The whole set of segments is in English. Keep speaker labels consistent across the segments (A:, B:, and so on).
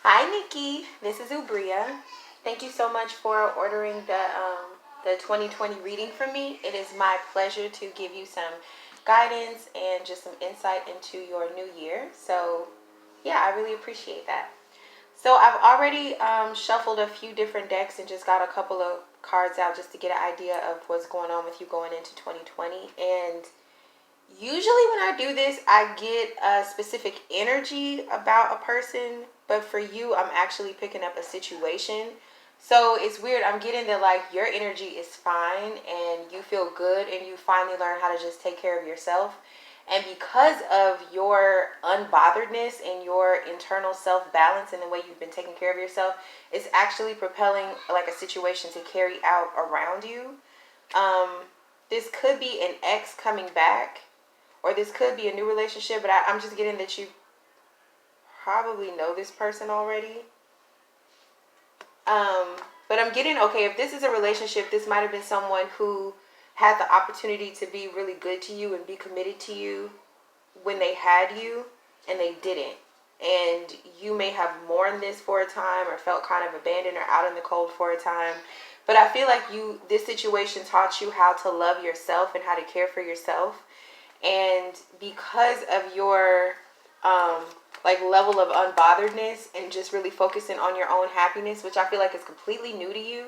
A: Hi, Nikki. This is Ubria. Thank you so much for ordering the 2020 reading from me. It is my pleasure to give you some guidance and just some insight into your new year. So, yeah, I really appreciate that. So, I've already shuffled a few different decks and just got a couple of cards out just to get an idea of what's going on with you going into 2020. And usually when I do this, I get a specific energy about a person, but for you, I'm actually picking up a situation. So it's weird. I'm getting that like your energy is fine and you feel good and you finally learn how to just take care of yourself. And because of your unbotheredness and your internal self balance and the way you've been taking care of yourself, it's actually propelling like a situation to carry out around you. Um, this could be an ex coming back, or this could be a new relationship, but I'm just getting that you probably know this person already. Um, but I'm getting, okay, if this is a relationship, this might have been someone who had the opportunity to be really good to you and be committed to you when they had you and they didn't. And you may have mourned this for a time or felt kind of abandoned or out in the cold for a time. But I feel like this situation taught you how to love yourself and how to care for yourself. And because of your um like level of unbotheredness and just really focusing on your own happiness, which I feel like is completely new to you,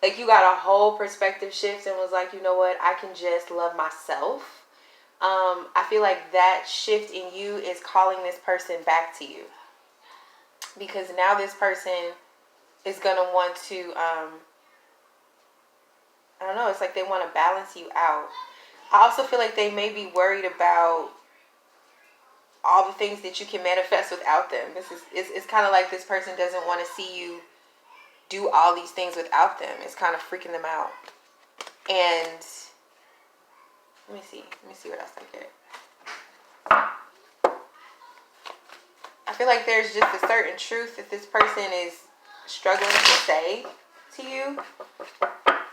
A: like you got a whole perspective shift and was like, you know what, I can just love myself. I feel like that shift in you is calling this person back to you, because now this person is going to want to I don't know, it's like they want to balance you out. I also feel like they may be worried about all the things that you can manifest without them. This is it's kind of like this person doesn't want to see you do all these things without them. It's kind of freaking them out. And let me see what else I get. I feel like there's just a certain truth that this person is struggling to say to you.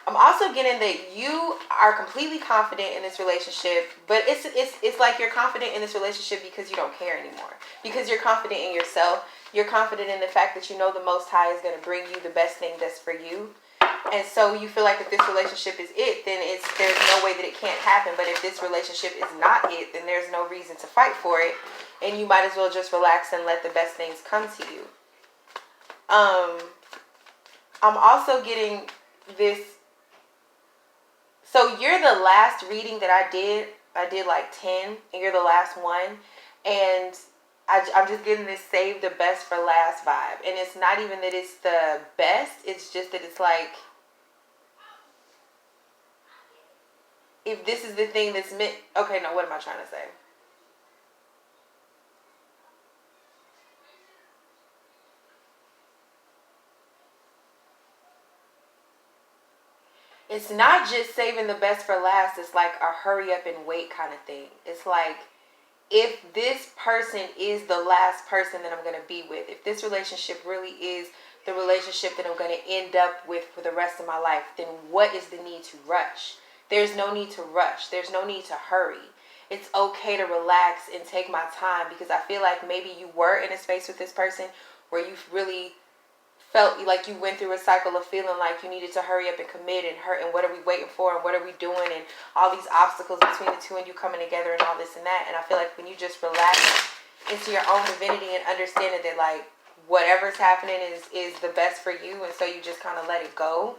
A: I'm also getting that you are completely confident in this relationship, but it's like you're confident in this relationship because you don't care anymore. Because you're confident in yourself. You're confident in the fact that you know the Most High is going to bring you the best thing that's for you. And so you feel like if this relationship is it, then there's no way that it can't happen. But if this relationship is not it, then there's no reason to fight for it. And you might as well just relax and let the best things come to you. I'm also getting this. So you're the last reading that I did. I did like 10, and you're the last one. And I'm just getting this save the best for last vibe. And it's not even that it's the best. It's just that it's like, if this is the thing that's meant. Okay, no, what am I trying to say? It's not just saving the best for last. It's like a hurry up and wait kind of thing. It's like, if this person is the last person that I'm going to be with, if this relationship really is the relationship that I'm going to end up with for the rest of my life, then what is the need to rush? There's no need to rush. There's no need to hurry. It's okay to relax and take my time, because I feel like maybe you were in a space with this person where you really felt like you went through a cycle of feeling like you needed to hurry up and commit and hurt, and what are we waiting for and what are we doing, and all these obstacles between the two and you coming together and all this and that. And I feel like when you just relax into your own divinity and understanding that like whatever's happening is the best for you, and so you just kind of let it go.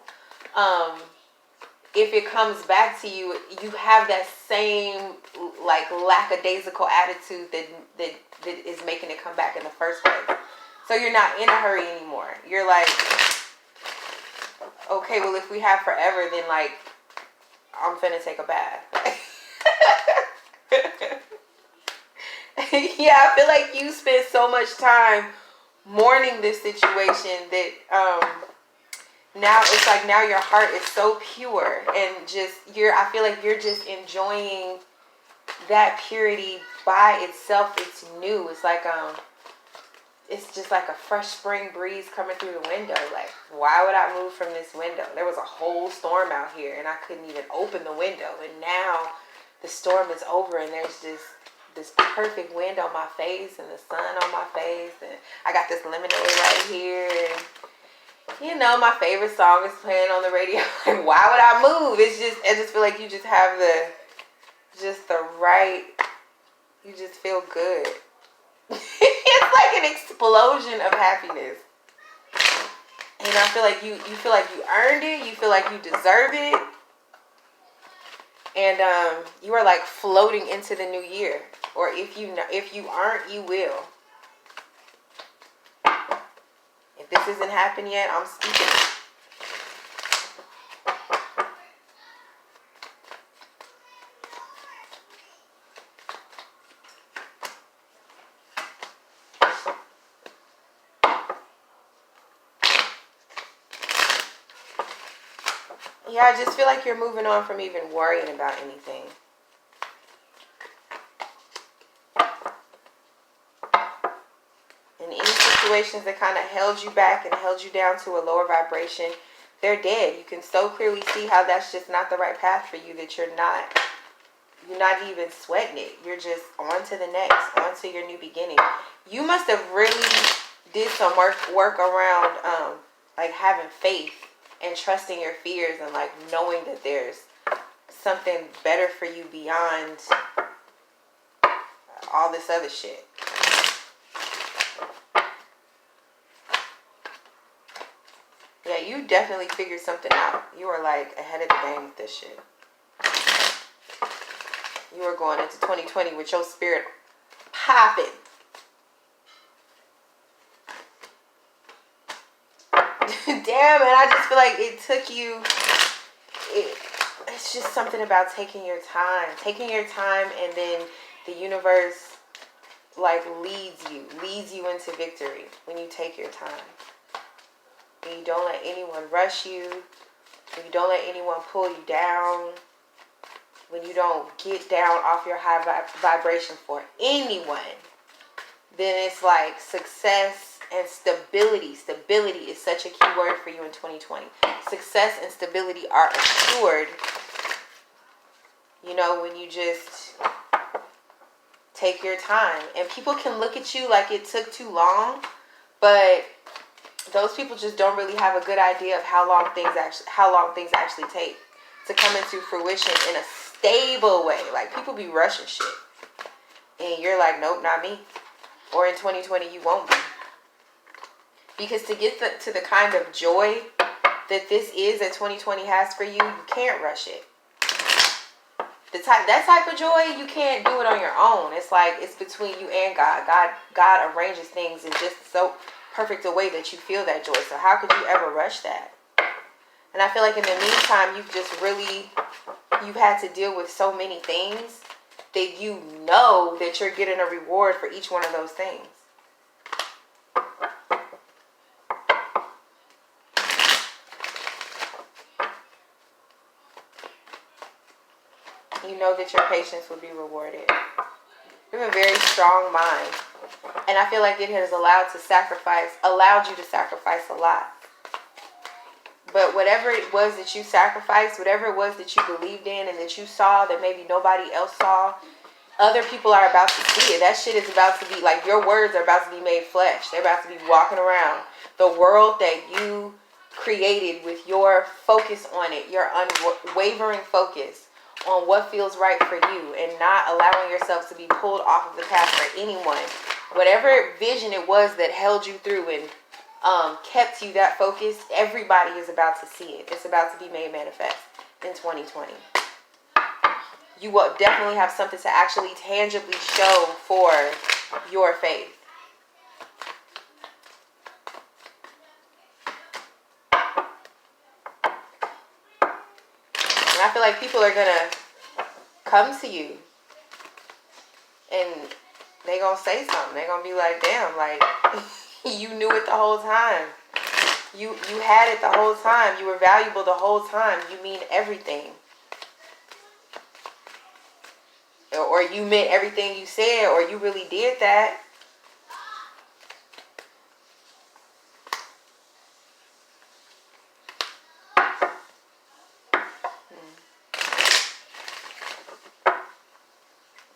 A: If it comes back to you, you have that same like lackadaisical attitude that is making it come back in the first place. So you're not in a hurry anymore. You're like, okay, well, if we have forever, then like, I'm finna take a bath. Yeah, I feel like you spent so much time mourning this situation that now it's like, now your heart is so pure, and just I feel like you're just enjoying that purity by itself. It's new. It's like it's just like a fresh spring breeze coming through the window. Like, why would I move from this window? There was a whole storm out here and I couldn't even open the window. And now the storm is over and there's just this perfect wind on my face and the sun on my face. And I I got this lemonade right here. And, you know, my favorite song is playing on the radio. Like, why would I move? I just feel like you just have the right, you just feel good. It's like an explosion of happiness. And I feel like you feel like you earned it. You feel like you deserve it. And you are like floating into the new year. Or if you aren't, you will. If this isn't happened yet, I'm speaking. Yeah, I just feel like you're moving on from even worrying about anything. And any situations that kind of held you back and held you down to a lower vibration, they're dead. You can so clearly see how that's just not the right path for you, that you're not even sweating it. You're just on to the next, on to your new beginning. You must have really did some work around like having faith and trusting your fears and like knowing that there's something better for you beyond all this other shit. Yeah, you definitely figured something out. You are like ahead of the game with this shit. You are going into 2020 with your spirit popping. Damn, man, I just feel like it took you, it's just something about taking your time. Taking your time, and then the universe like leads you into victory when you take your time. When you don't let anyone rush you. When you don't let anyone pull you down. When you don't get down off your high vibration for anyone. Then it's like success and stability. Stability is such a key word for you in 2020. Success and stability are assured. You know, when you just take your time. And people can look at you like it took too long, but those people just don't really have a good idea of how long things actually take to come into fruition in a stable way. Like, people be rushing shit. And you're like, nope, not me. Or in 2020, you won't be. Because to get to the kind of joy that this is that 2020 has for you, you can't rush it. That type of joy, you can't do it on your own. It's like, it's between you and God. God arranges things in just so perfect a way that you feel that joy. So how could you ever rush that? And I feel like in the meantime, you've had to deal with so many things that you know that you're getting a reward for each one of those things. You know that your patience will be rewarded. You have a very strong mind. And I feel like it has allowed you to sacrifice a lot. But whatever it was that you sacrificed, whatever it was that you believed in and that you saw that maybe nobody else saw, other people are about to see it. That shit is about to be, like, your words are about to be made flesh. They're about to be walking around. The world that you created with your focus on it, your unwavering focus on what feels right for you, and not allowing yourself to be pulled off of the path for anyone. Whatever vision it was that held you through and kept you that focused, everybody is about to see it. It's about to be made manifest in 2020. You will definitely have something to actually tangibly show for your faith. And I feel like people are going to come to you and they going to say something. They're going to be like, damn, like, you knew it the whole time. You had it the whole time. You were valuable the whole time. You mean everything. Or you meant everything you said, or you really did that.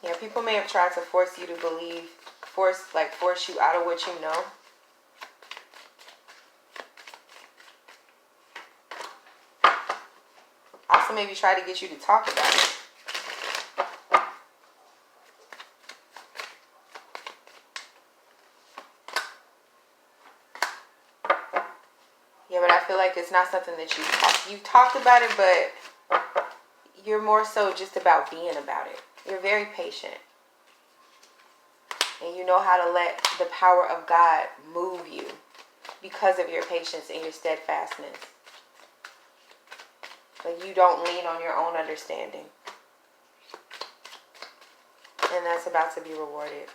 A: Yeah, people may have tried to force you to believe, force you out of what you know. also maybe try to get you to talk about it. Yeah, but I feel like it's not something that you've talked about it, but you're more so just about being about it. You're very patient. And you know how to let the power of God move you because of your patience and your steadfastness. But you don't lean on your own understanding. And that's about to be rewarded.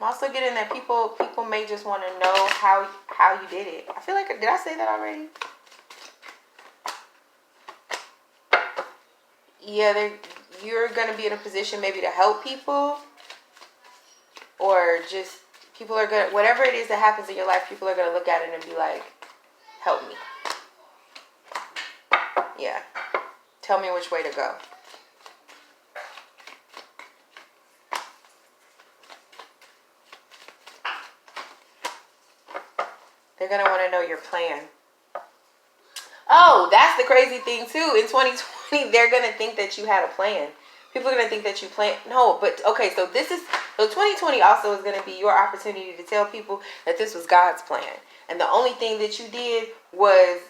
A: I'm also getting that people may just want to know how you did it. I feel like, did I say that already? Yeah, you're going to be in a position maybe to help people, or just people are going to, whatever it is that happens in your life, people are going to look at it and be like, help me. Yeah. Tell me which way to go. They're going to want to know your plan. Oh, that's the crazy thing too. In 2020, they're going to think that you had a plan. People are going to think that you plan. No, but okay, so 2020 also is going to be your opportunity to tell people that this was God's plan. And the only thing that you did was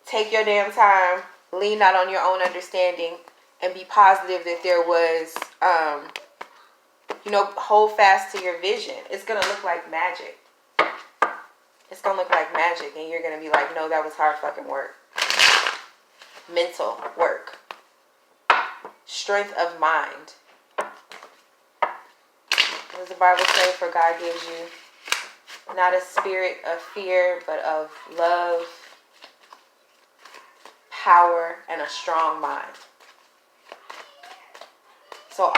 A: take your damn time, lean not on your own understanding, and be positive that there was, hold fast to your vision. It's going to look like magic. It's going to look like magic, and you're going to be like, no, that was hard fucking work. Mental work. Strength of mind. What does the Bible say? For God gives you not a spirit of fear, but of love, power, and a strong mind. So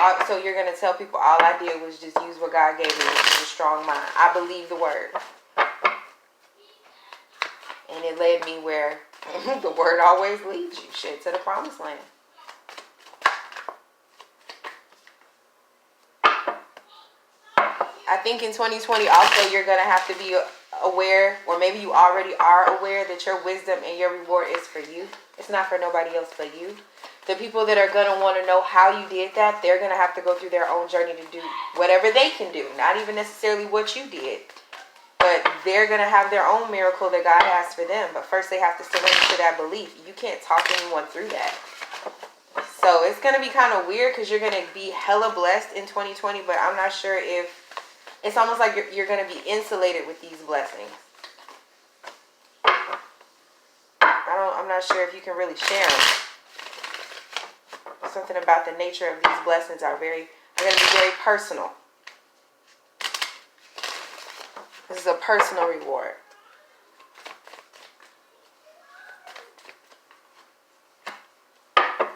A: you're going to tell people all I did was just use what God gave me, which is a strong mind. I believe the word. And it led me where the word always leads you. Shit, to the promised land. I think in 2020 also you're going to have to be aware, or maybe you already are aware, that your wisdom and your reward is for you. It's not for nobody else but you. The people that are going to want to know how you did that, they're going to have to go through their own journey to do whatever they can do. Not even necessarily what you did. But they're going to have their own miracle that God has for them. But first they have to surrender to that belief. You can't talk anyone through that. So it's going to be kind of weird because you're going to be hella blessed in 2020. But I'm not sure if... It's almost like you're going to be insulated with these blessings. I'm not sure if you can really share them. Something about the nature of these blessings are going to be very personal. This is a personal reward. Oh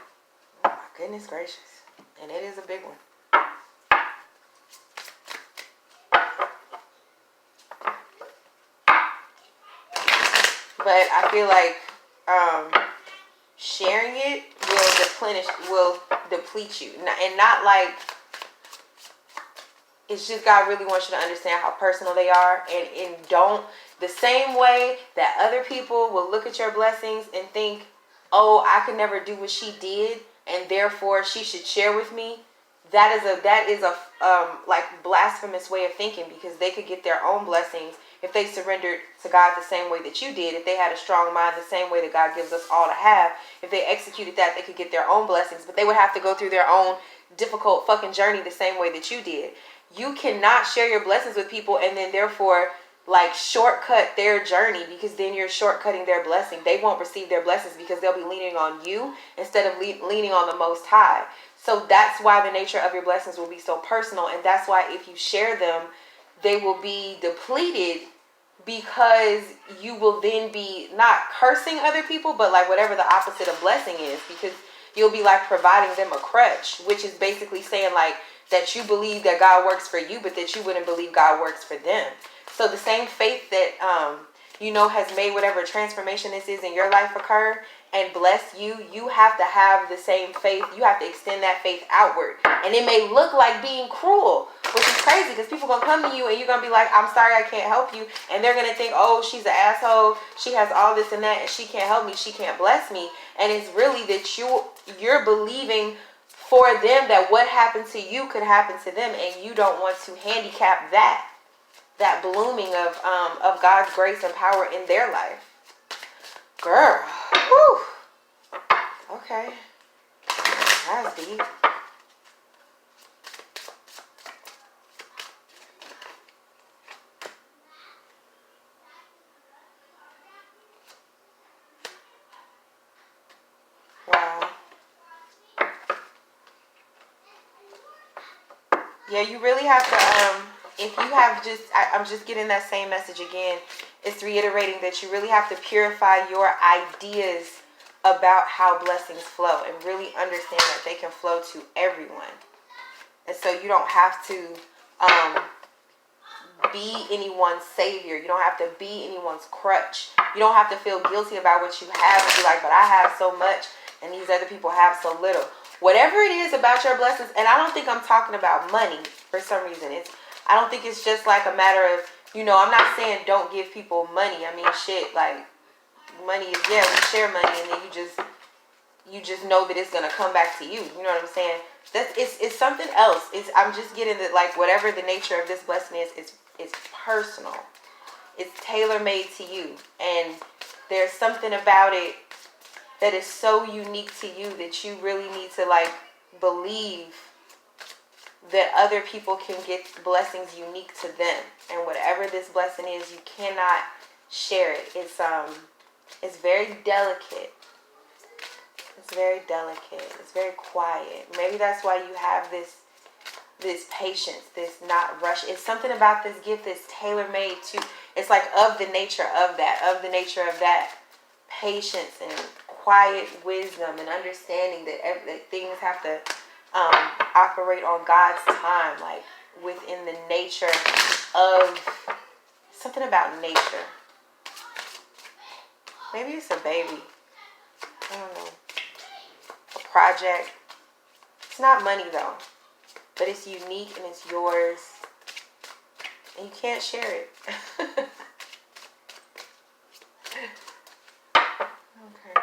A: my goodness gracious. And it is a big one. But I feel like sharing it will deplete you. And not like, it's just God really wants you to understand how personal they are. And don't, the same way that other people will look at your blessings and think, oh, I could never do what she did, and therefore she should share with me. That is a like blasphemous way of thinking, because they could get their own blessings if they surrendered to God the same way that you did. If they had a strong mind the same way that God gives us all to have, if they executed that, they could get their own blessings. But they would have to go through their own difficult fucking journey the same way that you did. You cannot share your blessings with people and then therefore like shortcut their journey, because then you're shortcutting their blessing. They won't receive their blessings because they'll be leaning on you instead of leaning on the Most High. So that's why the nature of your blessings will be so personal. And that's why if you share them, they will be depleted, because you will then be not cursing other people, but like whatever the opposite of blessing is, because you'll be like providing them a crutch, which is basically saying like that you believe that God works for you, but that you wouldn't believe God works for them. So the same faith that has made whatever transformation this is in your life occur and bless you, you have to have the same faith. You have to extend that faith outward. And it may look like being cruel, which is crazy because people going to come to you and you're going to be like, I'm sorry, I can't help you. And they're going to think, oh, she's an asshole. She has all this and that and she can't help me. She can't bless me. And it's really that you're believing for them that what happened to you could happen to them, and you don't want to handicap that blooming of God's grace and power in their life. Girl, whew. Okay, that's deep. Wow. Yeah, you really have to, if you have I'm just getting that same message again. It's reiterating that you really have to purify your ideas about how blessings flow and really understand that they can flow to everyone. And so you don't have to be anyone's savior. You don't have to be anyone's crutch. You don't have to feel guilty about what you have and be like, but I have so much and these other people have so little. Whatever it is about your blessings, and I don't think I'm talking about money for some reason. I don't think it's just like a matter of, I'm not saying don't give people money. I mean, shit, like money is, yeah, we share money and then you just know that it's gonna come back to you. You know what I'm saying? It's something else. I'm just getting that, like, whatever the nature of this blessing is, it's personal. It's tailor-made to you, and there's something about it that is so unique to you that you really need to, like, believe that other people can get blessings unique to them. And whatever this blessing is, you cannot share it. It's very delicate. It's very delicate. It's very quiet.Maybe that's why you have this patience, this not rush. It's something about this gift that's tailor-made to, it's like of the nature of that patience and quiet wisdom and understanding that things have to operate on God's time, like within the nature of something about nature. Maybe it's a baby. I don't know. A project. It's not money though, but it's unique and it's yours, and you can't share it. Okay.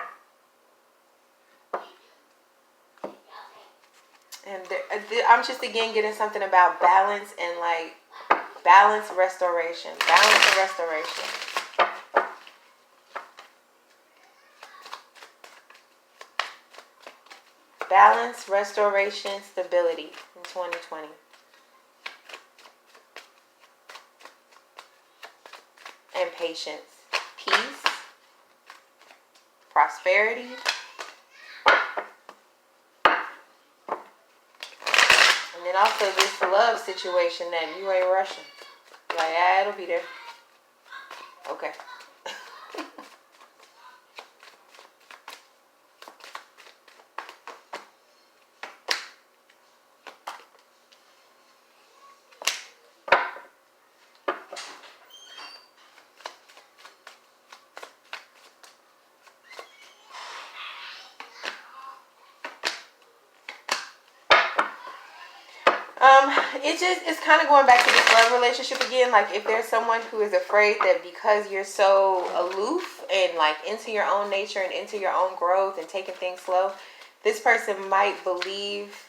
A: And I'm just again getting something about balance and like balance, restoration, balance and restoration. Balance, restoration, stability in 2020. And patience. Peace. Prosperity. And then also this love situation that you ain't rushing. Like, yeah, it'll be there. Okay. It's kind of going back to this love relationship again. Like, if there's someone who is afraid that because you're so aloof and like into your own nature and into your own growth and taking things slow, this person might believe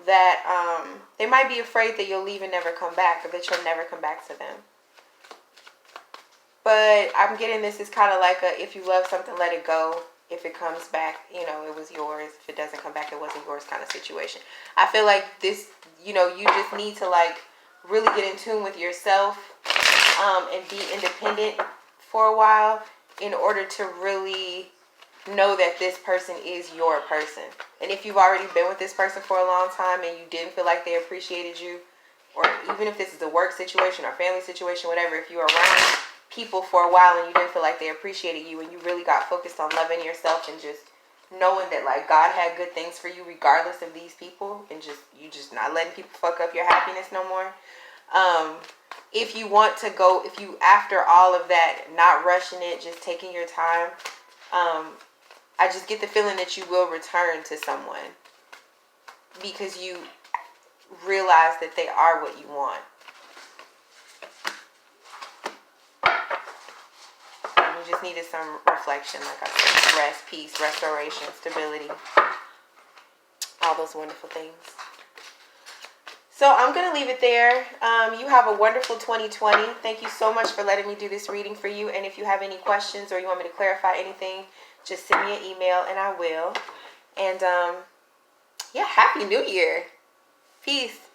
A: that they might be afraid that you'll leave and never come back, or that you'll never come back to them. But I'm getting this is kind of like a, if you love something, let it go. If it comes back, it was yours. If it doesn't come back, it wasn't yours kind of situation. I feel like this, you just need to like really get in tune with yourself and be independent for a while in order to really know that this person is your person. And if you've already been with this person for a long time and you didn't feel like they appreciated you, or even if this is a work situation or family situation, whatever, if you're around people for a while and you didn't feel like they appreciated you and you really got focused on loving yourself and just knowing that like God had good things for you regardless of these people, and you just not letting people fuck up your happiness no more, If you want to go, if you, after all of that, not rushing it, just taking your time, I just get the feeling that you will return to someone because you realize that they are what you want. You just needed some reflection, like I said, rest, peace, restoration, stability, all those wonderful things. So I'm going to leave it there. You have a wonderful 2020. Thank you so much for letting me do this reading for you. And if you have any questions or you want me to clarify anything, just send me an email and I will. And yeah, Happy New Year. Peace.